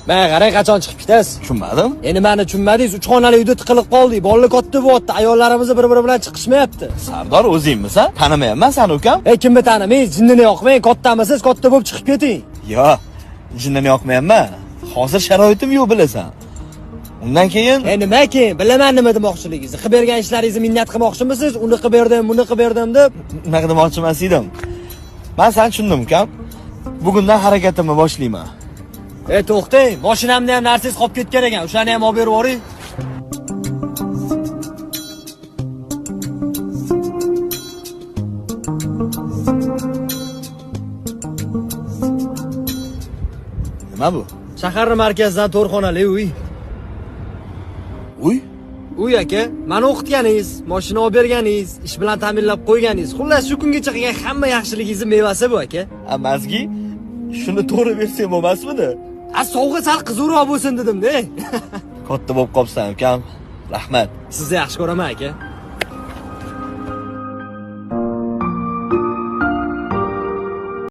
Mana qarang qachon chiqib ketasiz. Tushunmadim. Endi meni tushunmadingiz, 3 xonali uyda tiqilib qoldik. Bolalar katta bo'lyapti, ayollarimiz bir-biri bilan chiqishmayapti. Sardor o'zingmisan? Tanimayapman seni ukam. Kimni tanimaysiz? Jinnini yoqmang, kattamisiz, katta bo'lib chiqib keting. Yo, jinnini yoqmayapman. Hozir sharoitim yo'q bilasan. Undan keyin nima keyin? Bilaman nima demoqchiligingizni. Qilib bergan ishlaringizni minnat qilmoqchimisiz? Uni qilib berdim, buni qilib berdim deb. Nima demoqchi emas edim. Men seni tushundim ukam. Bugundan harakatimni boshlayman. To'xtang, mashinamda ham narsangiz qolib ketgan ekan. O'shani ham olib berib yuboring. Nima bu? Shahar markazidan 4 xonali uy. Uy? Uy aka, meni o'qitganingiz, mashina olib berganingiz, ish bilan ta'minlab qo'yganingiz, xullas shu kungacha qilgan hamma yaxshiligingizni mevasi bu aka. Amazgi, shuni to'g'ri bersam bo'lmasmidi? Sovg'a sal qizuvroq bo'lsin dedim-da. Katta bo'lib qolibsan ukam. Rahmat. Sizni yaxshi ko'raman aka.